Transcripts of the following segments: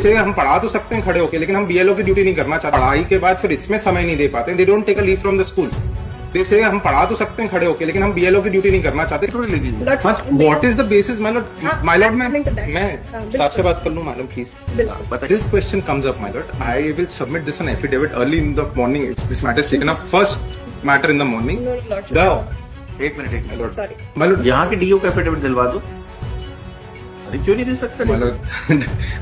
से हम पढ़ा तो सकते हैं खड़े होके, लेकिन हम बीएलओ की ड्यूटी नहीं करना चाहते। पढ़ाई के बाद फिर इसमें समय नहीं दे पाते। They don't take a leave from the school. They से हम पढ़ा तो सकते हैं खड़े होके, लेकिन हम बीएलओ की ड्यूटी नहीं करना चाहते। What is the basis my lord मैं साहब से बात कर लूं मालूम please. This question comes up my lord, I will submit this an affidavit early in the morning if this matter is taken up first matter in the morning. एक minute my lord, my lord यहाँ के do का affidavit दिलवा दो। अरे क्यों नहीं दे सकते? माय लॉर्ड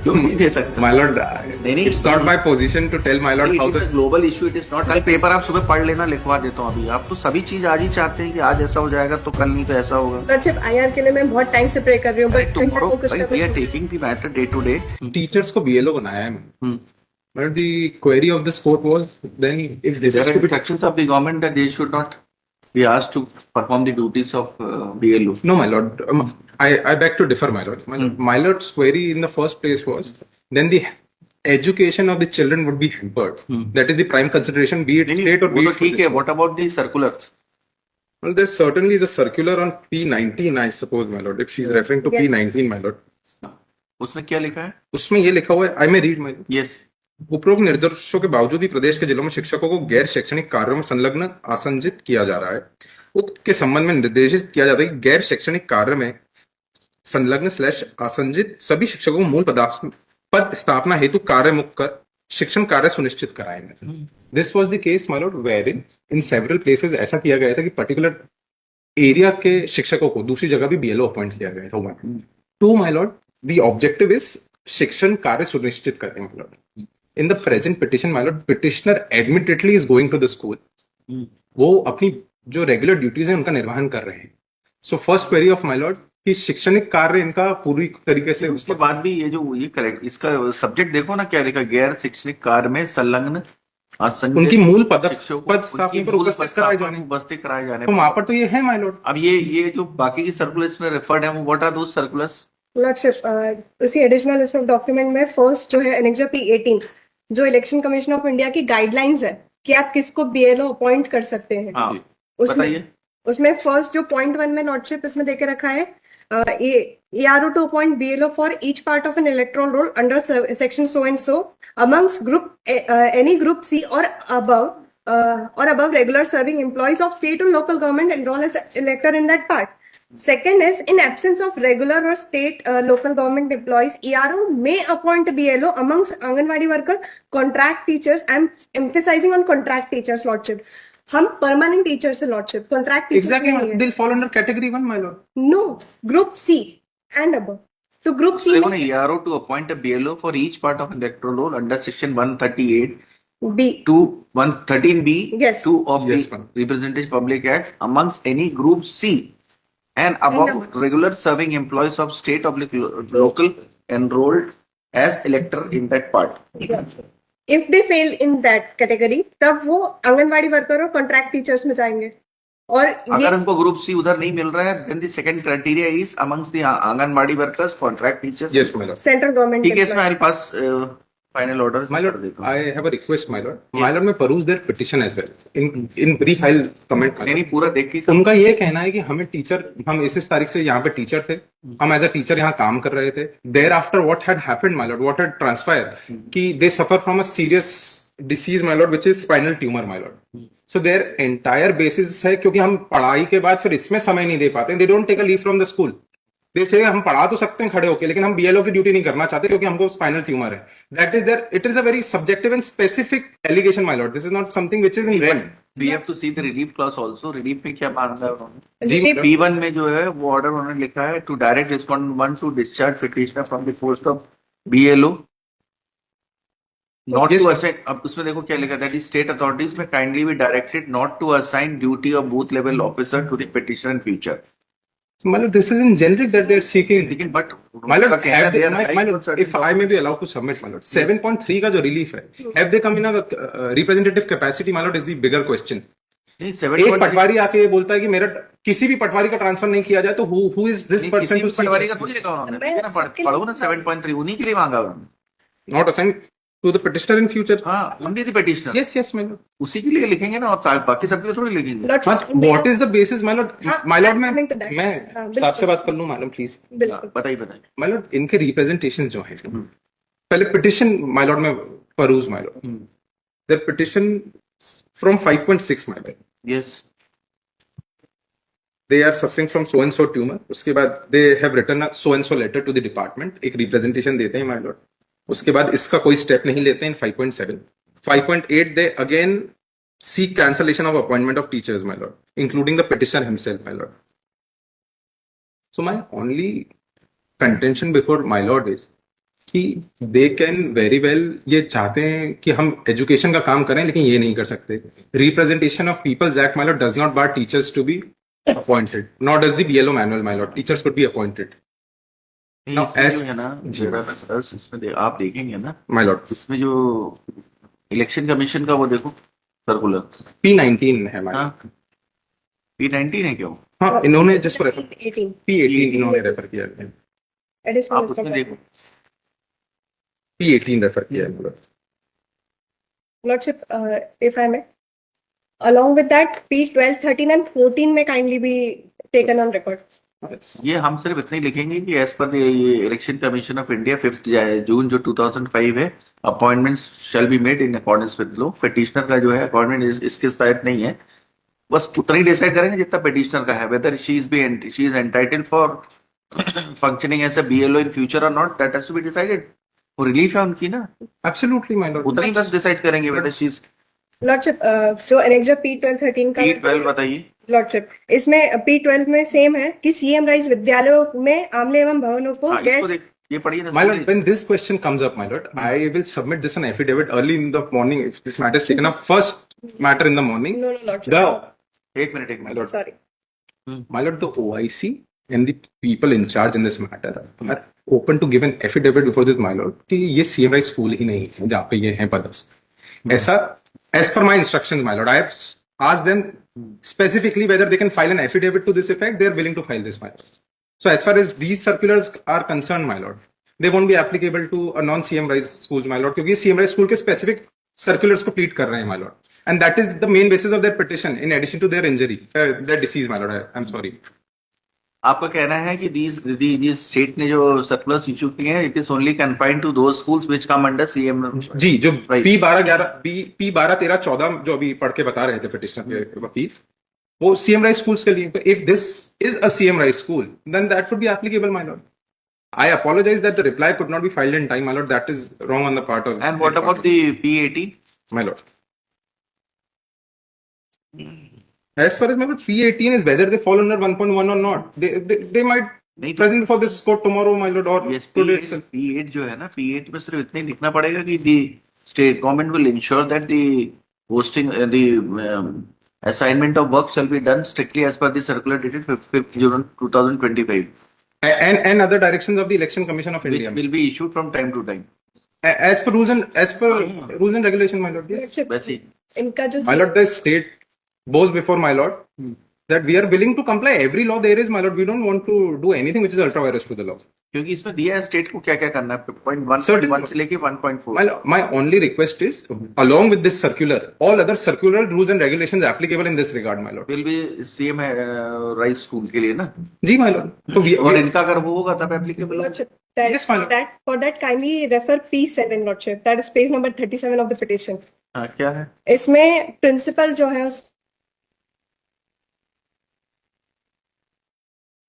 क्यों नहीं दे सकते? माय लॉर्ड नहीं, it's not my position to tell my lord how this global issue it is not. कल पेपर आप सुबह पढ़ लेना, लिखवा देता हूँ। अभी आप तो सभी चीज आज ही चाहते हैं कि आज ऐसा हो जाएगा तो कल नहीं तो ऐसा होगा। लॉर्डशिप आईआर के लिए मैं बहुत टाइम से प्रे कर रही हूँ, but tomorrow we are taking the matter day to day. Teachers को बीएलओ बनाया है But the query of this court was then if this There is are to be instructions of the government that they should not be asked to perform the duties of BLO. no my lord I beg to differ my lord. My lord's query in the first place was then the education of the children would be hampered. That is the prime consideration, be it state or वो be तो it ठीक है। What about the circular? well there certainly is a circular on P19 I suppose my lord, if she's referring to Yes. P19 my lord. उसमें क्या लिखा है? उसमें ये लिखा हुआ है, I may read my lord. Yes. उपरोक्त निर्देशों के बावजूद भी प्रदेश के जिलों में शिक्षकों को गैर शैक्षणिक कार्यों में संलग्न आसंजित किया जा रहा है। उक्त के संबंध में निर्देशित किया जाता है कि गैर शैक्षणिक कार्य में संलग्न / आसंजित सभी शिक्षकों को मूल पद स्थापना हेतु कार्य मुक्त कर शिक्षण कार्य सुनिश्चित कराएंगे। This was the case my lord where in several places ऐसा किया गया था कि पर्टिकुलर एरिया के शिक्षकों को दूसरी जगह भी बीएलओ अपॉइंट किया गया था। 1 2 my Lord the objective is शिक्षण कार्य सुनिश्चित करते हैं my Lord. In the present petition, my lord, petitioner admittedly is going to the school. वो अपनी जो रेगुलर ड्यूटीज हैं उनका निर्वहन कर रहे हैं। So first query of my Lord कि शैक्षणिक कार्य इनका पूरी तरीके से उसके बाद भी ये करेक्ट इसका सब्जेक्ट देखो ना क्या लिखा, गैर शैक्षणिक कार्य में संलग्न उनकी मूल पद स्थापना पर उपस्थित कराए जाने तो वहां पर तो ये है माय लॉर्ड। अब ये जो बाकी की सर्कुलर्स में रेफर्ड है, what are those circulars? Lordship उसी एडिशनल लिस्ट ऑफ डॉक्यूमेंट में फर्स्ट जो है एनेक्सा P18 जो इलेक्शन कमीशन ऑफ इंडिया की गाइडलाइंस है कि आप किसको बीएलओ अपॉइंट कर सकते हैं। हाँ, बताइए। उसमें फर्स्ट जो पॉइंट 1 में लॉर्डशिप इसमें देके रखा है ERO to appoint BLO for each part of an electoral roll under section so and so amongst group any group C or above regular serving employees of state or local government enroll as elector in that part. Second is in absence of regular or state local government employees, ERO may appoint BLO amongst Anganwadi worker, contract teachers. I'm emphasizing on contract teachers, lordship. हम permanent teachers है lordship, contract teachers exactly नहीं है। they'll fall under category 1 my lord. No, group C and above. तो group C देखो ना, ERO to appoint a BLO for each part of electoral roll under section 138 B to 113B Yes. 2 of Yes, the ma'am. Representative Public Act amongst any group C and above regular serving employees of state or local enrolled as elector in that part. if they fail in that category, तब वो anganwadi worker और contract teachers में जाएंगे। और अगर उनको group C उधर नहीं मिल रहा है, then the second criteria is amongst the anganwadi workers, contract teachers. Yes my lord. Central government ठीक है, इसमें हमारे पास final order. My lord, I have a request, my lord. My lord, मैं peruse their petition as well. In brief, I'll comment. नहीं पूरा देख के उनका ये कहना है कि हमें टीचर, हम इस तारीख से यहाँ पे टीचर थे, हम एज अ टीचर यहाँ काम कर रहे थे। Thereafter what had happened my lord, what had transpire कि they suffer from a serious disease my lord, which is spinal tumour my lord. So their entire basis है क्योंकि हम पढ़ाई के बाद फिर इसमें समय नहीं दे पाते। They don't take a leave from the school. They से हम पढ़ा तो सकते हैं खड़े होके, लेकिन हम बीएलओ की ड्यूटी नहीं करना चाहते क्योंकि हमको स्पाइनल ट्यूमर है। That is there, it is a very subjective and specific allegation my lord. This is not something which is in red. we have to see the relief clause also. relief में क्या मांगा है उन्होंने? जी P1 में जो है वो order उन्होंने लिखा है to direct respondent 1 to discharge petitioner from the post of BLO not Yes, to sir. assign। अब उसमें देखो क्या लिखा है, that is state authorities may kindly be directed not to assign duty of booth level officer to the petitioner in future. My lord, this is in generic that they are seeking. लेकिन but My lord, उनका कहना have they, they are my high lord, concern if I may be allowed to submit, my lord, 7.3 का जो relief है, have they come in a representative capacity, my lord, is the bigger question. नहीं, एक 7.3 पटवारी आके ये बोलता है कि मेरा किसी भी पटवारी का ट्रांसफर नहीं किया जाए तो who is this नहीं, person किसी to भी see पटवारी का this? थोड़ी लिखा उन्होंने, मैं ठीक है ना? सबके पढ़ो ना लिए- 7.3 उन्हीं के लिए मांगा उन्होंने। Not assigned to the petitioner in future. हाँ, only the petitioner। Yes, yes, my lord. उसी के लिए लिखेंगे ना, और बाकी सबके लिए थोड़ी लिखेंगे। But what is the basis, my lord? हाँ, My lord, coming to that. मैं हाँ, बिल्कुल। साहब से बात कर लूं, मैडम प्लीज। बिल्कुल बताइए बताइए। My lord, इनके रिप्रेजेंटेशन जो है पहले पिटिशन माय लॉर्ड में peruse my lord their petition from 5.6 my lord Yes. they are suffering from so and so tumor उसके बाद they have written a so and so letter to the department एक representation देते हैं my lord उसके बाद इसका कोई step नहीं लेते हैं 5.7 5.8 they again seek cancellation of appointment of teachers my lord including the petitioner himself my lord so my only contention before my lord is कि दे कैन वेरी वेल ये चाहते हैं कि हम एजुकेशन का काम करें लेकिन ये नहीं कर सकते representation of people's act my lord does not bar teachers to be appointed not does the BLO manual my lord teachers could be appointed Now, इसमें as- जो है ना जी। इसमें आप देखेंगे ना माय लॉर्ड इसमें जो इलेक्शन कमीशन का वो देखो सर्कुलर P19 है माय हाँ P19 है क्यों हाँ इन्होंने जिसको रेफर 18 P18 इन्होंने रेफर किया है additional आप उसमें देखो P18 रेफर किया है मतलब Lordship, if I may, along with that, P12, 13 and 14 may kindly be taken on record. ये हम सिर्फ इतना ही लिखेंगे कि एज पर ये इलेक्शन कमीशन ऑफ इंडिया 5 जून जो 2005 है appointments shall be made in accordance with law petitioner का जो है अपॉइंटमेंट इसके तहत नहीं है बस उतना ही डिसाइड करेंगे जितना पिटिशनर का है whether she is entitled for functioning as a BLO in future और not that has to be decided वो रिलीफ है उनकी ना एब्सोल्युटली माय लॉर्ड उतना ही बस डिसाइड करेंगे वेदर शी इज Lordship, जो एनेक्जर P12, 13 का P12 बताइए लॉर्डशिप इसमें P12 में सेम है कि सीएम राइज विद्यालयों में आमले एवं भवनों को हाँ इसको गैर देख ये पढ़िए ना My lord, when this question comes up, my lord, I will submit this on affidavit early in the morning if this matter is taken up first matter in the morning. No no lordship The एक minute my lord, sorry my lord, the OIC and the people in charge in this matter are open to give an affidavit before this, my lord, कि ये CM rise school ही नहीं है जहाँ पे ये है पदस्थ ऐसा as per my instructions, my lord, I have asked them specifically whether they can file an affidavit to this effect. They are willing to file this, my lord. So as far as these circulars are concerned, my lord, they won't be applicable to a non-CM rise schools, my lord, क्योंकि CM rise school के specific circulars को plead कर रहे हैं, my lord, and that is the main basis of their petition. In addition to their injury, their disease, my lord, I'm sorry. आपका कहना है कि these स्टेट ने जो सर्कुलर्स इशू किए हैं it is only confined to those schools which come under CM ji जो Right. P12, 13, 14 जो अभी पढ़ के बता रहे थे पिटिशनर के वकील वो CM राइज स्कूल्स के लिए if this is a CM rise school then that would be applicable, my lord. I apologize that the reply could not be filed in time, my lord. That is wrong on the part of. And what about the P18 my lord? As far as my lord, P18 is whether they fall under 1.1 or not. They might नहीं तो present before this court tomorrow, my lord, or yes today P8 itself. P8 जो है ना P8 में सिर्फ इतना ही लिखना पड़ेगा कि the state government will ensure that the posting the assignment of work shall be done strictly as per the circular dated 5th June 2025 And other directions of the Election Commission of which India. will be issued from time to time As per rules and regulation, my lord. Yes. Lordship वैसे ही इनका जो My lord, the state goes before my lord that we are willing to comply every law there is, my lord. We don't want to do anything which is ultra virus to the law. क्योंकि इसमें दिया है state को क्या क्या करना है point 1 Certainly. से लेके 1.4 My only request is, along with this circular, all other circular rules and regulations applicable in this regard, my lord. Will be CM rise school के लिए ना जी, my lord. So और इनका अगर वो होगा तब applicable Lordship, Yes, my lord. for that kindly refer P7 Lordship. That is page number 37 of the petition. हाँ क्या है इसमें प्रिंसिपल जो है उस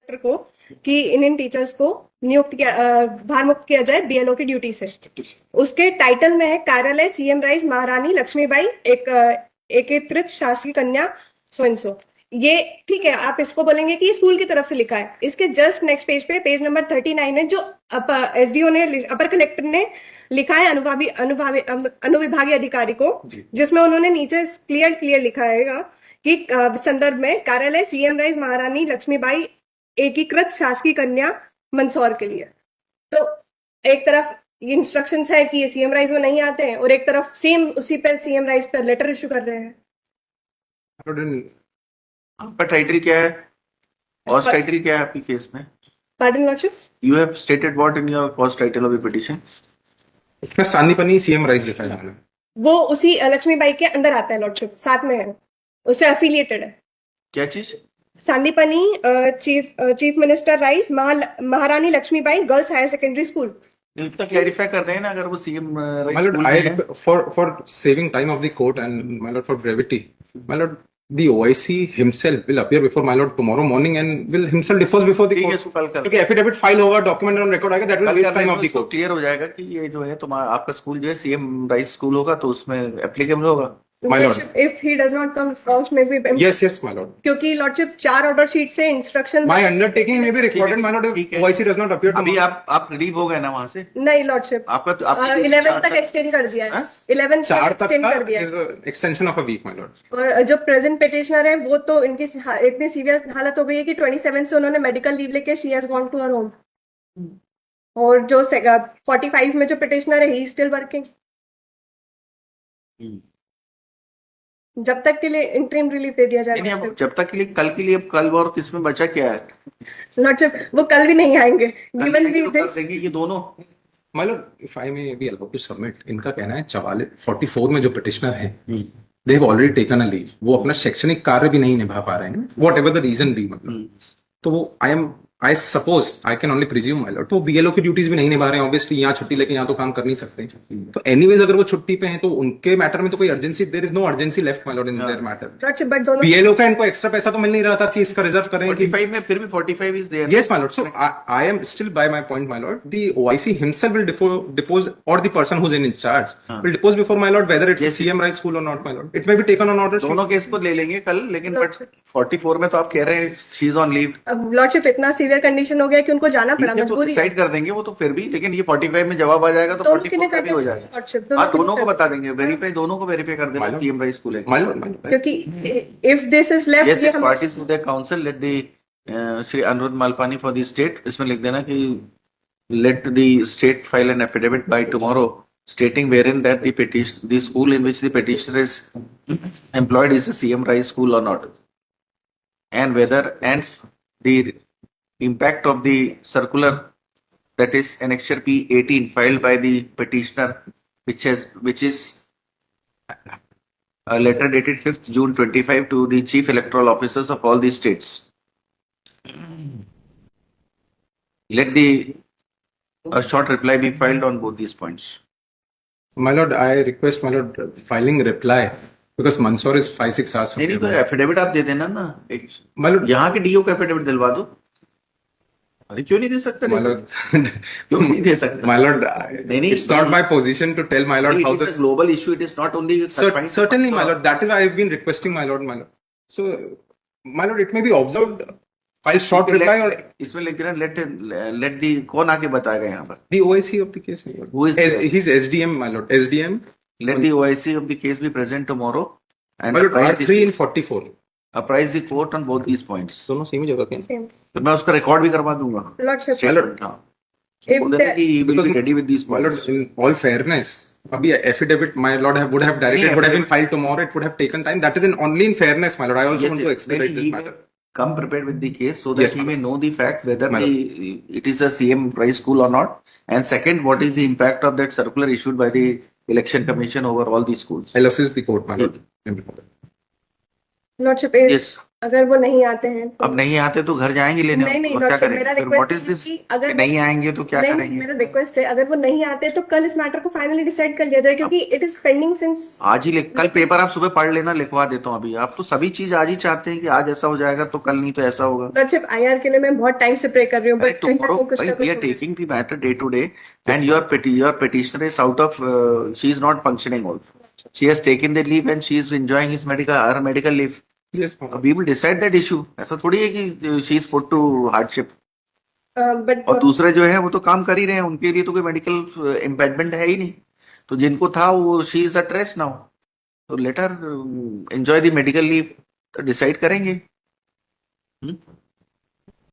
को कि इन टीचर्स को नियुक्त किया भार मुक्त किया जाए बीएलओ की ड्यूटी से. उसके टाइटल में है कार्यालय सीएम राइज महारानी लक्ष्मीबाई एक एकीकृत शासकीय कन्या सो एंड सो. ये ठीक है आप इसको बोलेंगे कि स्कूल की तरफ से लिखा है. इसके जस्ट नेक्स्ट पेज पे पेज नंबर 39 है जो एसडीओ ने अपर कलेक्टर ने लिखा है अनुविभागीय अधिकारी को जिसमें उन्होंने नीचे क्लियर लिखा है कि संदर्भ में कार्यालय सीएम राइज महारानी लक्ष्मीबाई एकीकृत शासकीय कन्या मंदसौर के लिए. तो एक तरफ ये इंस्ट्रक्शंस है कि ये सीएम राइज में नहीं आते हैं और एक तरफ सेम उसी पर सीएम राइज पर लेटर इशू कर रहे हैं. आपका टाइटल क्या है कॉस्ट टाइटल क्या है आपकी केस में pardon lordship. You have stated what in your cause title of the petition इसमें सांदीपनी CM राइज लिखा है मैंने. वो उसी लक्ष्मीबाई के अंदर आता है लॉर्डशिप साथ में है उससे एफिलिएटेड है. क्या चीज Sandipani chief minister rise Maharani Laxmibai girls higher secondary school इतना क्लैरिफाई कर रहे हैं ना, अगर वो सीएम My lord, स्कूल में है। for saving time of the court and my lord for brevity, my lord, the OIC himself will appear before my lord tomorrow morning and will himself differs before the ठीक है, court. इसको कल कर क्योंकि affidavit file होगा, document on record आएगा, that will कल waste कर टाइम देंगे, ऑफ द उसको कोर्ट. क्लियर हो जाएगा कि ये जो है तुम्हारा आपका स्कूल जो है सीएम राइस स्कूल होगा तो उसमें एप्लीकेबल होगा। My lord. Lordship, if he does not come, cost may be Yes, yes, my lord. क्योंकि लॉर्डशिप 4 ऑर्डर शीट से instruction My undertaking may be recorded, my lord, ठीक if है। OIC does not appear अभी tomorrow. आप relieve हो गए ना वहां से, नहीं लॉर्डशिप आपका तो आपकी 11 तक एक्सटेंड कर दिया है, हाँ? 11 तक 4 तक एक्सटेंड का कर दिया is है। a extension of a week, my lord. और जो प्रेजेंट पिटिशनर है वो तो इनकी इतनी सीरियस हालत हो गई है कि 27 से उन्होंने मेडिकल लीव लेके she has gone to her home. और जो 45 में जो पिटिशनर है ही स्टिल वर्किंग, जब तक के लिए इंटरिम रिलीफ दे दिया नहीं, जाएगा। अब जब तक के लिए कल के लिए, अब कल और किसमें बचा क्या है? लॉर्डशिप वो कल भी नहीं आएंगे कल गिवन आएंगे दी तो कर दिस। देंगे ये दोनों। My lord, if I may be allowed to submit, इनका कहना है 44 में जो पिटिशनर है, they have already taken a leave. वो अपना शैक्षणिक कार्य भी नहीं निभा पा रहे हैं, whatever the reason be, मतलब. तो वो I suppose, I can only presume, my lord, तो BLO की ड्यूटीज भी नहीं निभा रहे हैं, ऑब्वियसली यहाँ छुट्टी लेके यहाँ तो काम कर नहीं सकते. तो एनीवेज अगर वो छुट्टी पे हैं तो उनके मैटर में तो कोई urgency, there is no urgency left, my lord, in their matter. Lordship but दोनों BLO का इनको एक्स्ट्रा पैसा तो मिल नहीं रहा था कि इसका रिजर्व करें कि 45 में फिर भी 45 is there. Yes, my lord. So I am still by my point, my lord. The OIC himself will depose, or the person who's in charge will depose before my lord whether it's Yes, a CM Rai school or not, my lord. It may be taken on order. दोनों case को ले लेंगे कल, लेकिन but 44 में तो आप कह रहे हैं शी इज ऑन लीव। अब लॉर्डशिप इतना सीवियर कंडीशन हो गया कि उनको जाना पड़ा, तो मजबूरी है। डिसाइड कर देंगे वो तो फिर भी, लेकिन ये 45 में जवाब आ जाएगा तो दोनों के लिए 44 का भी हो करते जाएगा। हैं लॉर्डशिप, हाँ, के लिए दोनों को करते बता देंगे, वेरीफाई दोनों को वेरीफाई कर देना Madam. सीएम राइस स्कूल है। My lord, my lord. हैं। क्योंकि if this is left Yes, ये yes, हम parties to the council, let the Shri Anuruddh Malpani for the state, इसमें लिख देना कि let the state file an affidavit by tomorrow stating wherein that the school in which the petitioner is employed is a CM Rai school or not, and whether and the impact of the circular, that is annexure P18 filed by the petitioner, which is a letter dated 5th June 25 to the chief electoral officers of all the states. Let a short reply be filed on both these points. My lord, I request, my lord, filing reply because Mansoor is 5-6 hours from नहीं here. तो my lord. Affidavit आप दे देना ना, एक My lord, यहाँ के do का affidavit दिलवा दो। अरे क्यों नहीं दे सकते? my lord, क्यों नहीं दे सकते? my lord, नहीं, it's not my position to tell my lord how It is this. a global issue. It is not only confined to Certainly, my Mansoor. lord. That is why I've been requesting, my lord, my lord. So, my lord, it may be observed. File short reply or इसमें लिख देना let the कौन आके बताएगा यहाँ पर? the OIC of the case, my lord. Who is the He's SDM, my lord. SDM. Let the OIC of the case be present tomorrow and My lord, apprise R3 the, in 44. apprise the court on both these points. दोनों same ही जगह के हैं. Same तो मैं उसका record भी करवा दूंगा। लॉर्डशिप My lord, हाँ। If बोल देना the- कि he will be because ready with these my lord, points. in all fairness, अभी affidavit, my lord, would have directed, नहीं, would have been filed tomorrow. It would have taken time. That is only in fairness, my lord. I also Yes, want to yes. expedite Maybe this he matter. may come prepared with the case so that Yes, he ma'am. may know the fact whether Ma'am. it is a CM Rai school or not. And second, what is the impact of that circular issued by the Election Commission over all these schools? I'll assist the court, my lord. Lordship Yes. अगर वो नहीं आते हैं तो अब नहीं आते तो घर जाएंगे लेने, नहीं, नहीं, और क्या लॉर्डशिप, करेंगे? मेरा फिर request what is है this? कि अगर कि वो- नहीं आएंगे तो क्या नहीं, करेंगे? मेरा रिक्वेस्ट है अगर वो नहीं आते तो कल इस मैटर को फाइनली डिसाइड कर लिया जाए क्योंकि इट इज पेंडिंग सिंस आज ही कल पेपर आप सुबह पढ़ लेना, लिखवा देता हूँ अभी। आप तो सभी चीज आज ही चाहते हैं कि आज ऐसा हो जाएगा तो कल नहीं तो ऐसा होगा। लॉर्डशिप आईआर के लिए मैं बहुत टाइम से प्रे कर रही हूँ Right, बट कहीं ना tomorrow, कहीं कुछ ना right, we are कुछ taking the matter day to day, and your petitioner is out of, she is not functioning also. She has taken the leave and she is enjoying her medical leave. Yes, my lord. We will decide that issue. ऐसा थोड़ी है कि she is put to hardship. But और दूसरे जो है वो तो काम कर ही रहे हैं, उनके लिए तो कोई मेडिकल इम्पेडमेंट है ही नहीं। तो जिनको था वो she is at rest now. तो let her enjoy the medical leave, तो डिसाइड करेंगे।